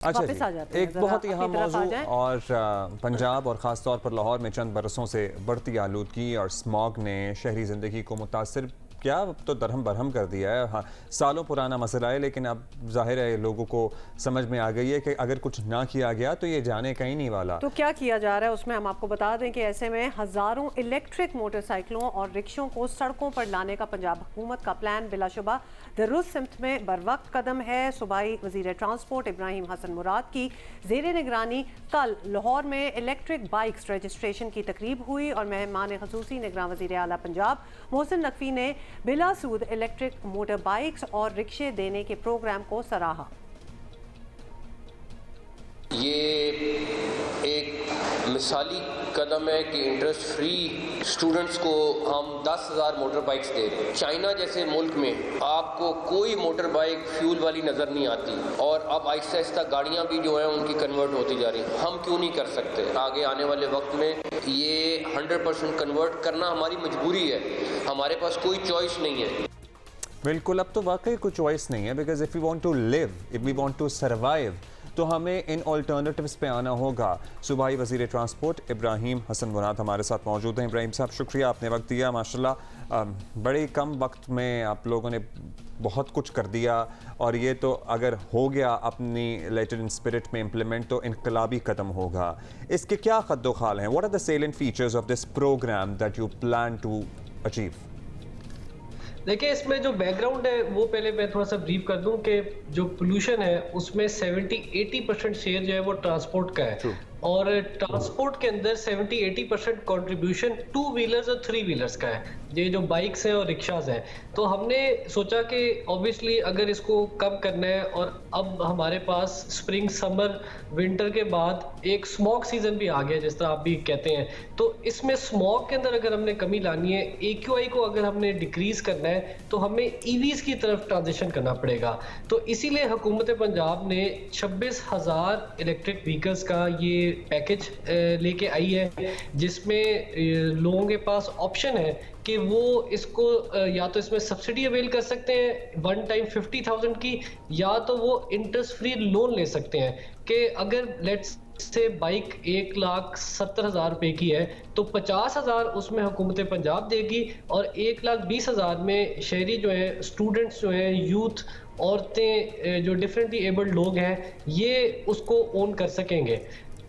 अच्छा वापस आ जी, जाते हैं, एक ज़रा बहुत ही अपनी अहम तरफ आ मौजू जाएं। और पंजाब और ख़ास तौर पर लाहौर में चंद बरसों से बढ़ती आलूदगी और स्मॉग ने शहरी ज़िंदगी को मुतासर क्या अब तो दरहम बरहम कर दिया है। हाँ, सालों पुराना मसला है, लेकिन अब जाहिर है लोगों को समझ में आ गई है कि अगर कुछ ना किया गया तो ये जाने कहीं नहीं वाला। तो क्या किया जा रहा है उसमें हम आपको बता दें कि ऐसे में हज़ारों इलेक्ट्रिक मोटरसाइकिलों और रिक्शों को सड़कों पर लाने का पंजाब हुकूमत का प्लान बिलाशुबा दुरुस्त सिमत में बर वक्त कदम है। सूबाई वज़ीर ट्रांसपोर्ट इब्राहिम हसन मुराद की ज़ेर निगरानी कल लाहौर में इलेक्ट्रिक बाइक्स रजिस्ट्रेशन की तकरीब हुई और मेहमान खसूसी निगरान वज़ीर आला पंजाब मोहसिन नकवी ने बिला सूद इलेक्ट्रिक मोटर बाइक्स और रिक्शे देने के प्रोग्राम को सराहा। ये एक मिसाली कदम है कि इंटरेस्ट फ्री स्टूडेंट्स को हम 10,000 मोटर बाइक्स दे रहे हैं। चाइना जैसे मुल्क में आपको कोई मोटर बाइक फ्यूल वाली नज़र नहीं आती और अब आहिस्ता आहिस्ता गाड़ियाँ भी जो हैं उनकी कन्वर्ट होती जा रही हैं। हम क्यों नहीं कर सकते? आगे आने वाले वक्त में ये 100% कन्वर्ट करना हमारी मजबूरी है, हमारे पास कोई चॉइस नहीं है। बिल्कुल, अब तो वाकई कोई चॉइस नहीं है, because if we want to live, if we want to survive, तो हमें इन ऑल्टरनेटिव्स पे आना होगा। सूबाई वज़ीर ट्रांसपोर्ट इब्राहिम हसन मुराद हमारे साथ मौजूद हैं। इब्राहिम साहब, शुक्रिया, आपने वक्त दिया। माशाल्लाह बड़े कम वक्त में आप लोगों ने बहुत कुछ कर दिया और ये तो अगर हो गया अपनी लेटर इन स्पिरिट में इम्प्लीमेंट तो इनकलाबी कदम होगा। इसके क्या खद्दो खाल हैं? What are the salient features of this programme that you plan to achieve? देखिए, इसमें जो बैकग्राउंड है वो पहले मैं थोड़ा सा ब्रीफ कर दूं कि जो पोल्यूशन है उसमें 70-80% शेयर जो है वो ट्रांसपोर्ट का है। और ट्रांसपोर्ट के अंदर 70-80% कंट्रीब्यूशन 2 व्हीलर्स और 3 व्हीलर्स का है, ये जो बाइक्स हैं और रिक्शाज हैं। तो हमने सोचा कि ऑब्वियसली अगर इसको कम करना है और अब हमारे पास स्प्रिंग समर विंटर के बाद एक स्मॉग सीजन भी आ गया जिस तरह आप भी कहते हैं, तो इसमें स्मॉग के अंदर अगर हमने कमी लानी है, AQI को अगर हमने डिक्रीज करना है तो हमें EVs की तरफ ट्रांजिशन करना पड़ेगा। तो इसीलिए हुकूमत पंजाब ने 26,000 इलेक्ट्रिक व्हीकल्स का ये पैकेज लेके आई है, जिसमें लोगों के पास ऑप्शन है कि वो इसको या तो इसमें सब्सिडी अवेल कर सकते हैं वन टाइम 50,000 की, या तो वो इंटरेस्ट फ्री लोन ले सकते हैं कि अगर लेट्स से बाइक 1,70,000 रुपए की है तो 50,000 उसमें हुकूमत पंजाब देगी और 1,20,000 में शहरी जो है, स्टूडेंट्स जो हैं, यूथ, औरतें, जो डिफरेंटली एबल्ड लोग हैं, ये उसको ओन कर सकेंगे।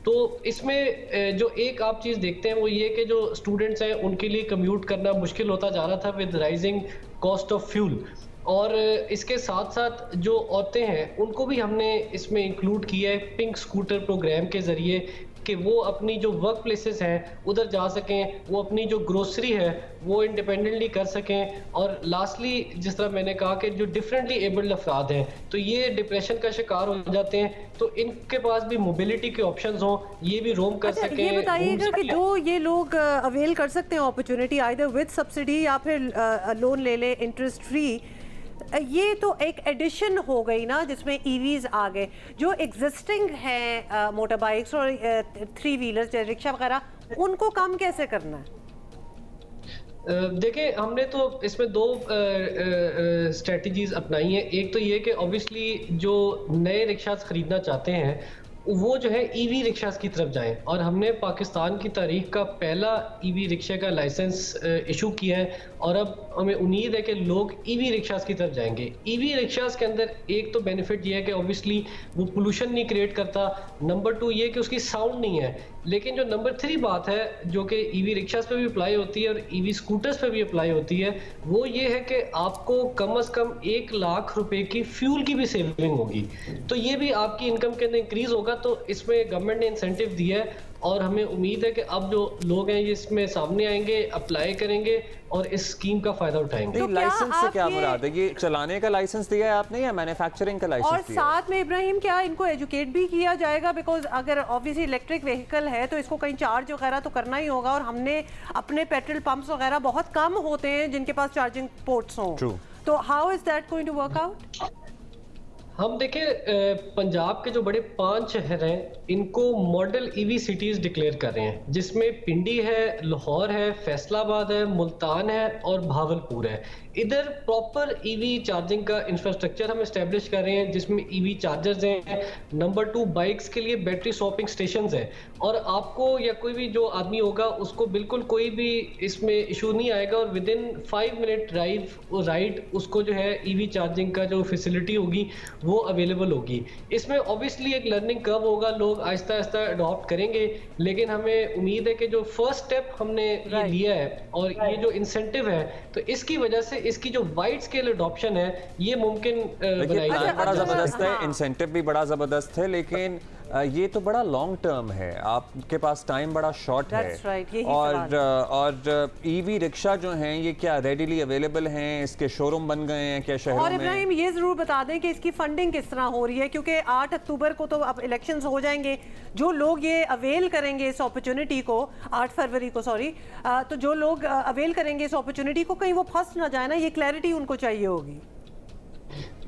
तो इसमें जो एक आप चीज़ देखते हैं वो ये कि जो स्टूडेंट्स हैं उनके लिए कम्यूट करना मुश्किल होता जा रहा था with rising cost of fuel, और इसके साथ साथ जो औरतें हैं उनको भी हमने इसमें इंक्लूड किया है पिंक स्कूटर प्रोग्राम के ज़रिए कि वो अपनी जो वर्क प्लेसेस हैं उधर जा सकें, वो अपनी जो ग्रोसरी है वो इंडिपेंडेंटली कर सकें। और लास्टली जिस तरह मैंने कहा कि जो डिफरेंटली एबल्ड अफराद हैं तो ये डिप्रेशन का शिकार हो जाते हैं, तो इनके पास भी मोबिलिटी के ऑप्शंस हों, ये भी रोम कर सकें। ये बताइएगा कि जो ये लोग अवेल कर सकते हैं अपॉर्चुनिटी आइदर विद सब्सिडी या फिर लोन ले लें इंटरेस्ट फ्री, ये तो एक एडिशन हो गई ना जिसमें EVs आ गए। जो एग्जिस्टिंग हैं मोटर बाइक्स और 3 व्हीलर्स जैसे रिक्शा वगैरह, उनको कम कैसे करना है? देखिए, हमने तो इसमें 2 स्ट्रेटजीज अपनाई हैं। एक तो ये कि ऑब्वियसली जो नए रिक्शास खरीदना चाहते हैं वो जो है EV रिक्शास की तरफ जाएं, और हमने पाकिस्तान की तारीख का पहला EV रिक्शा का लाइसेंस इशू किया है और अब हमें उम्मीद है कि लोग EV रिक्शास की तरफ जाएंगे। EV रिक्शास के अंदर एक तो बेनिफिट ये है कि ऑब्वियसली वो पोल्यूशन नहीं क्रिएट करता, नंबर 2 ये कि उसकी साउंड नहीं है, लेकिन जो नंबर 3 बात है जो कि EV रिक्शास पे भी अप्लाई होती है और EV स्कूटर्स पे भी अप्लाई होती है, वो ये है कि आपको कम से कम 1 लाख रुपए की फ्यूल की भी सेविंग होगी। तो ये भी आपकी इनकम के अंदर इंक्रीज होगा। तो इसमें गवर्नमेंट ने इंसेंटिव दिया है और हमें उम्मीद है कि अब जो लोग हैं ये इसमें सामने आएंगे, अप्लाई करेंगे और इस स्कीम का फायदा उठाएंगे। तो लाइसेंस से क्या मुराद है? ये चलाने का लाइसेंस दिया है आपने या मैन्युफैक्चरिंग का लाइसेंस और दिया है? साथ में इब्राहिम, क्या इनको एजुकेट भी किया जाएगा? बिकॉज अगर ऑब्वियसली इलेक्ट्रिक व्हीकल है तो इसको कहीं चार्ज वगैरह तो करना ही होगा, और हमने अपने पेट्रोल पंप्स वगैरह बहुत कम होते हैं जिनके पास चार्जिंग पोर्ट्स हों, तो how is that going to work out? हम देखें, पंजाब के जो बड़े 5 शहर हैं इनको मॉडल EV सिटीज डिक्लेयर कर रहे हैं, जिसमें पिंडी है, लाहौर है, फैसलाबाद है, मुल्तान है और भावलपुर है। इधर प्रॉपर ईवी चार्जिंग का इंफ्रास्ट्रक्चर हम इस्टेब्लिश कर रहे हैं, जिसमें ईवी चार्जर्स हैं। नंबर 2, बाइक्स के लिए बैटरी स्वैपिंग स्टेशंस हैं, और आपको या कोई भी जो आदमी होगा उसको बिल्कुल कोई भी इसमें इशू नहीं आएगा, और with in 5 minute drive ride उसको जो है ईवी चार्जिंग का जो फैसिलिटी होगी वो अवेलेबल होगी। इसमें ऑब्वियसली एक लर्निंग कर्व होगा, लोग आहिस्ता आहिस्ता अडॉप्ट करेंगे, लेकिन हमें उम्मीद है कि जो फर्स्ट स्टेप हमने ये लिया है और ये जो इंसेंटिव है, तो इसकी वजह से इसकी जो वाइड स्केल अडॉप्शन है ये मुमकिन देखिए प्लान बड़ा ज़बरदस्त है, हाँ। इंसेंटिव भी बड़ा ज़बरदस्त है, लेकिन ये तो बड़ा लॉन्ग टर्म है, आपके पास टाइम बड़ा शॉर्ट है। That's right, यही और ईवी रिक्शा जो हैं ये क्या रेडीली अवेलेबल हैं, इसके शोरूम बन गए हैं क्या शहरों और में? इब्राहिम ये जरूर बता दें कि इसकी फंडिंग किस तरह हो रही है, क्योंकि 8 अक्टूबर को तो अब इलेक्शंस हो जाएंगे। जो लोग ये अवेल करेंगे इस अपॉर्चुनिटी को, 8 फरवरी को सॉरी, तो जो लोग अवेल करेंगे इस अपॉर्चुनिटी को, कहीं वो फंस ना जाए ना, ये क्लैरिटी उनको चाहिए होगी।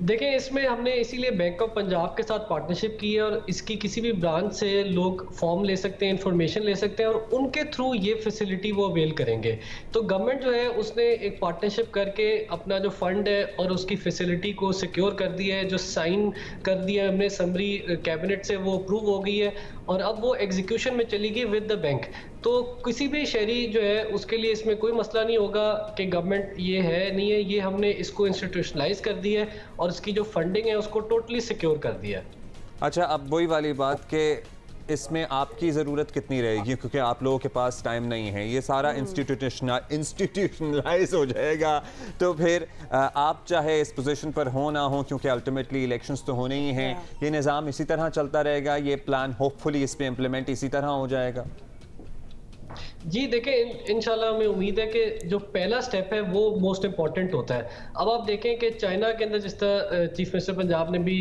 देखिए, इसमें हमने इसीलिए बैंक ऑफ पंजाब के साथ पार्टनरशिप की है, और इसकी किसी भी ब्रांच से लोग फॉर्म ले सकते हैं, इंफॉर्मेशन ले सकते हैं, और उनके थ्रू ये फैसिलिटी वो अवेल करेंगे। तो गवर्नमेंट जो है उसने एक पार्टनरशिप करके अपना जो फंड है और उसकी फैसिलिटी को सिक्योर कर दिया है, जो साइन कर दिया है हमने समरी कैबिनेट से, वो अप्रूव हो गई है, और अब वो एग्जीक्यूशन में चली गई विद द बैंक। तो किसी भी शहरी जो है उसके लिए इसमें कोई मसला नहीं होगा कि गवर्नमेंट ये है नहीं है, ये हमने इसको इंस्टीट्यूशनलाइज कर दिया है और इसकी जो फंडिंग है उसको टोटली सिक्योर कर दिया है। अच्छा, अब वही वाली बात कि इसमें आपकी ज़रूरत कितनी रहेगी, क्योंकि आप लोगों के पास टाइम नहीं है, ये सारा इंस्टीट्यूशनलाइज हो जाएगा, तो फिर आप चाहे इस पोजीशन पर हो ना हो, क्योंकि अल्टीमेटली इलेक्शंस तो होने ही हैं, ये निज़ाम इसी तरह चलता रहेगा, ये प्लान होपफुली इस पे इम्प्लीमेंट इसी तरह हो जाएगा। जी देखिए, इंशाल्लाह हमें उम्मीद है कि जो पहला स्टेप है वो मोस्ट इम्पॉर्टेंट होता है। अब आप देखें कि चाइना के अंदर जिस तरह चीफ मिनिस्टर पंजाब ने भी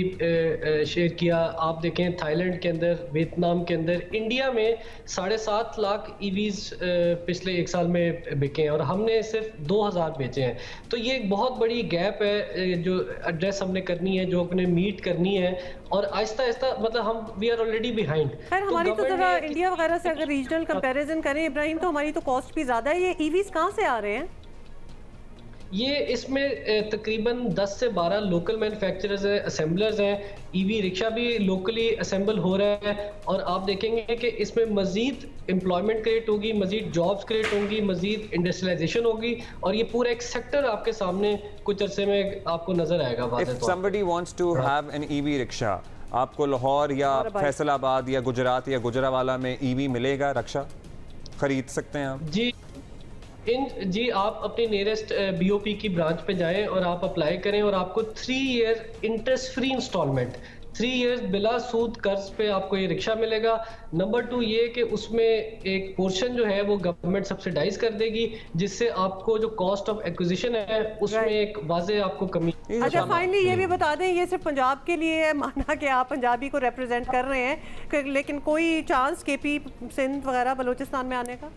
शेयर किया, आप देखें थाईलैंड के अंदर, वियतनाम के अंदर, इंडिया में 7.5 लाख ईवीज पिछले 1 साल में बिके हैं और हमने सिर्फ 2000 बेचे हैं। तो ये एक बहुत बड़ी गैप है जो एड्रेस हमने करनी है, जो अपने मीट करनी है, और आहिस्ता आहिस्ता मतलब हम वी आर ऑलरेडी बिहाइंड। खैर हमारी तो जरा इंडिया वगैरह से अगर रीजनल कंपैरिजन करें इब्राहिम, तो हमारी तो कॉस्ट भी ज़्यादा है। ये ईवीज कहाँ से आ रहे हैं? ये इसमें तकरीबन 10 से 12 लोकल मैन्युफैक्चरर्स हैं, असेंबलर्स हैं। ईवी रिक्शा भी लोकली असेंबल हो रहा है, और आप देखेंगे कि इसमें मजीद एम्प्लॉयमेंट क्रिएट होगी, मजीद जॉब्स क्रिएट होंगी, मजीद इंडस्ट्रियलाइजेशन होगी, और ये पूरा एक सेक्टर आपके सामने कुछ अरसे में आपको नजर आएगा। If somebody wants to have an EV rickshaw, आपको लाहौर या फैसलाबाद या गुजरात या गुजरावाला में ईवी मिलेगा, रक्षा खरीद सकते हैं आप? जी आप अपनी नियरेस्ट बीओपी की ब्रांच पे जाएं और आप अप्लाई करें, और आपको 3 year interest free instalment, 3 years बिला सूद कर्ज पे आपको ये रिक्शा मिलेगा। नंबर 2 ये कि उसमें एक पोर्शन जो है वो गवर्नमेंट सब्सिडाइज कर देगी, जिससे आपको जो कॉस्ट ऑफ एक्विजिशन है उसमें एक वाजे आपको कमी। अच्छा, फाइनली ये भी बता दें, ये सिर्फ पंजाब के लिए है, माना कि आप पंजाबी को रिप्रेजेंट कर रहे हैं, लेकिन कोई चांस केपी, सिंध वगैरह बलूचिस्तान में आने का?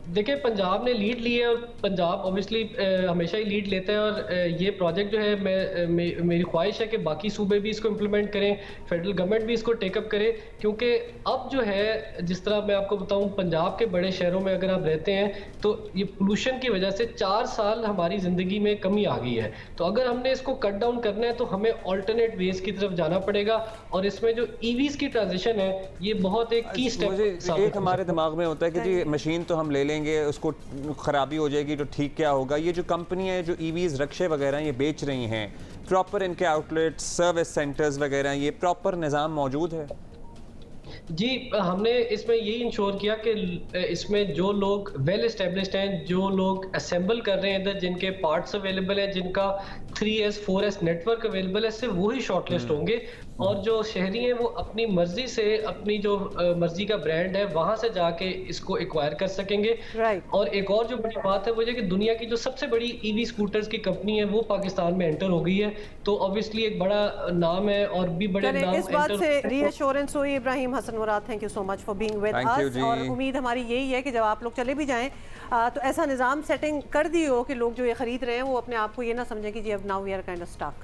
देखिए, पंजाब ने लीड ली है, और पंजाब ऑब्वियसली हमेशा ही लीड लेता है, और ये प्रोजेक्ट जो है मेरी ख्वाहिश है कि बाकी सूबे भी इसको इम्प्लीमेंट करें, फेडरल गवर्नमेंट भी इसको टेकअप करे, क्योंकि अब जो है जिस तरह मैं आपको बताऊं, पंजाब के बड़े शहरों में अगर आप रहते हैं तो ये पोल्यूशन की वजह से 4 साल हमारी ज़िंदगी में कमी आ गई है। तो अगर हमने इसको कट डाउन करना है तो हमें ऑल्टरनेट वेज की तरफ जाना पड़ेगा, और इसमें जो ईवीज़ की ट्रांजिशन है ये बहुत एक की स्टेप। एक हमारे दिमाग में होता है कि जी मशीन तो हम ले लेंगे, उसको खराबी हो जाएगी तो ठीक क्या होगा। ये जो कंपनी है जो ईवीज रक्शे वगैरह ये बेच रही हैं, प्रॉपर इनके आउटलेट, सर्विस सेंटर्स वगैरह, ये प्रॉपर निज़ाम मौजूद है? जी, हमने इसमें यही इंश्योर किया कि इसमें जो लोग वेल एस्टेब्लिश्ड हैं, जो लोग असेंबल कर रहे हैं इधर, जिनके पार्ट्स अवेलेबल हैं, जिनका 3S 4S नेटवर्क अवेलेबल है, सिर्फ वही शॉर्टलिस्ट होंगे, और जो शहरी हैं वो अपनी मर्जी से, अपनी जो मर्जी का ब्रांड है वहां से जाके इसको एक्वायर कर सकेंगे। और एक और जो बड़ी बात है वो ये कि दुनिया की जो सबसे बड़ी ईवी स्कूटर्स की कंपनी है वो पाकिस्तान में एंटर हो गई है, तो ऑब्वियसली एक बड़ा नाम है, और भी बड़े नाम इस बात से रीअश्योरेंस हुई। Ibrahim Hasan Murad, thank you so much for being with us, और उम्मीद हमारी यही है कि जब आप लोग चले भी जाएं तो ऐसा निज़ाम सेटिंग कर दी हो कि लोग जो ये खरीद रहे हैं वो अपने आप को ये ना समझें कि जी अब now we are kind of stuck.